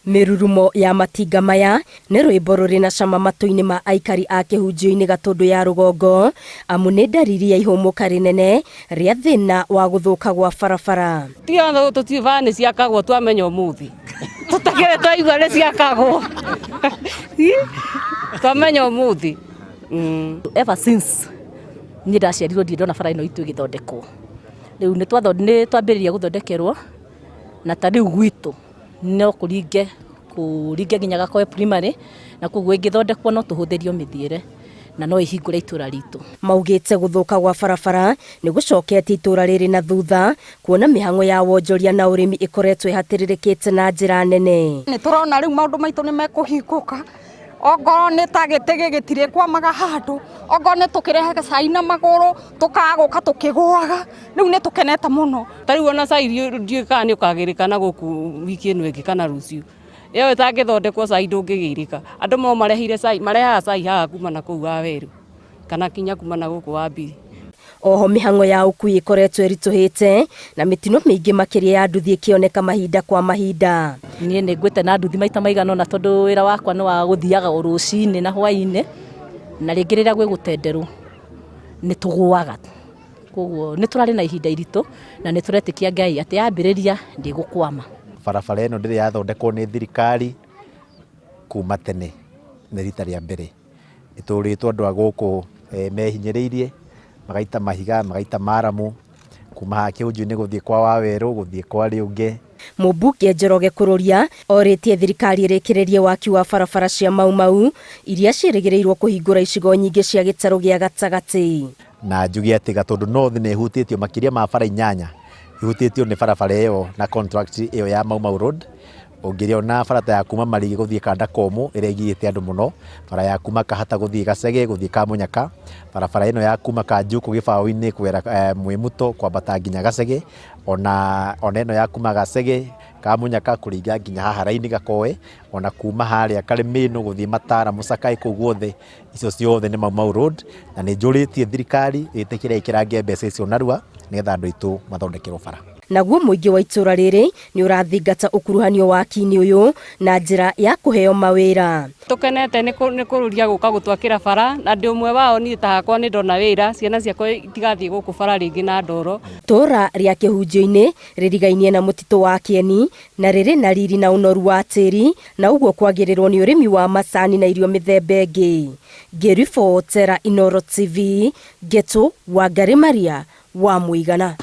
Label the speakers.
Speaker 1: Mirurumo ya matinga maya nĩ rwĩmbo rũrĩ na cama matũ-inĩ ma aikari a kĩhunjio-inĩ Gatũndũ ya rũgongo, amu nĩ ndariri ya ihũmũka rĩnene rĩa thĩna wa gũthũka gwa barabara.
Speaker 2: Tiothe tũtiũba nĩ ciakagwo twamenya ũmũthĩ. Tũtakĩrĩ twaigua nĩ ciakagwo. Twamenya ũmũthĩ.
Speaker 3: Ever since niĩ ndaciarirwo ndirĩ ndona bara ĩno itũ ĩgĩthondekwo. Rĩu nĩ twambĩrĩria gũthondekerwo na ta rĩu gwitũ no kũringe nginya Gakoe primary na koguo ĩngĩthondekwo no tũhũthĩrio mĩthiĩre na no ihingũre itũra ritũ.
Speaker 1: Maugĩte gũthũka gwa barabara nĩ gũcoketie itũra rĩrĩ na thutha, kuona mĩhang'o ya wonjoria na ũrĩmi ĩkoretwo ĩhatĩrĩrĩkĩte na njĩra nene.
Speaker 4: Nĩ tũrona rĩu maũndũ maitũ nĩ mekũhingũka. Ongorwo nĩ ta gĩtĩ gĩtirĩ kwamaga handũ, ongorwo nĩ tũkĩrehaga cai na magũrũ tũkagũka tũkĩgũaga, rĩu nĩ tũkenete mũno.
Speaker 2: Tarĩu ona cai ndiũĩ kana nĩ ũkagĩrĩkana gũkũ wiki ĩno ĩngĩ kana rũciũ. Ĩyo ĩtangĩthondekwo cai ndũngĩgĩrĩka. Andũ mo marehire cai, marehaga cai haha kuma na kũu Waweru kana kinya kuma na gũkũ Wambiri.
Speaker 1: Oho mĩhang'o ya ũkui ĩkoretwo ĩritũhĩte na mĩtino mĩingĩ makĩria ya nduthi ĩkĩoneka mahinda kwa mahinda.
Speaker 3: Niĩ nĩ ngwĩte na nduthi maita maigana ũna tondũ wĩra wakwa nĩ wa gũthiaga rũcinĩ na hwaĩ-inĩ, na rĩngĩ rĩrĩa gwĩ gũtenderwo nĩ tũgũaga. Koguo nĩ tũrarĩ na ihinda iritũ na nĩ tũretĩkia Ngai atĩ yambĩrĩria ndĩgũkwama.
Speaker 5: Barabara ĩno ndĩrĩ yathondekwo nĩ thirikari kuma tene, nĩ rita rĩa mbere. Ĩtũrĩtwo andũ a gũkũ mehinyĩrĩirie, magaita mahiga, magaita maramu, kuma haha kĩhunjio-inĩ gũthiĩ kwa Waweru, gũthiĩ kwa Rĩũngĩ.
Speaker 1: Mũmbunge Njoroge Kũrũria orĩtie thirikari ĩrĩkĩrĩrie waki wa barabara cia Mau iria ciĩrĩgĩrĩirwo kũhingũra icigo nyingĩ cia gĩtarũ gĩa gatagatĩ.
Speaker 5: Na njuge atĩ Gatũndũ North nĩ ĩhutĩtio makĩria ma bara 8 ihutĩtio nĩ barabara ĩyo na contract ĩyo ya Mau Road. Ũngĩrĩona bara ya kuma Marigĩ gũthiĩ Kandakomu ĩrĩa ĩgiĩte andũ mũno, bara ya kuma Kahata gũthiĩ Gacege gũthiĩ Kamunyaka, barabara ĩno ya kuma Kanjuku Gĩbaũ-inĩ kũgera Mwĩmuto kwambata nginya Gacege, ona ĩno ya kuma Gacege Kamunyaka kũringa nginya haha Raini Gakoe, ona kuma harĩa Karĩmĩnũ gũthiĩ Matara Mũcakaĩ kũu guothe, icio ciothe nĩ Mau Road, na nĩ njũrĩtie thirikari ĩtĩkĩre ĩkĩrange mbeca icio narua nĩgetha andũ aitũ mathondekerwo bara.
Speaker 1: Naguo mũingĩ wa itũra rĩrĩ nĩ ũrathingata ũkuruhanio waki-inĩ ũyũ na njĩra ya kũheo mawĩra.
Speaker 2: Tũkenete nĩ kũrũria gũka gũtwakĩra bara, na ndĩ ũmwe wao niĩ ta hakwa nĩ ndona wĩra, ciana ciakwa itigathiĩ gũkũ bara rĩngĩ na ndoro.
Speaker 1: Tũra rĩa kĩhunjio-inĩ rĩrigainie na mũtitũ wa Kĩeni na rĩrĩ na riri na ũnoru wa tĩri, na ũguo kwagĩrĩrwo nĩ ũrĩmi wa macani na irio mĩthemba ĩngĩ. Ngĩribotera Inooro TV, Ngetũ Wangari Maria wa Mũigana.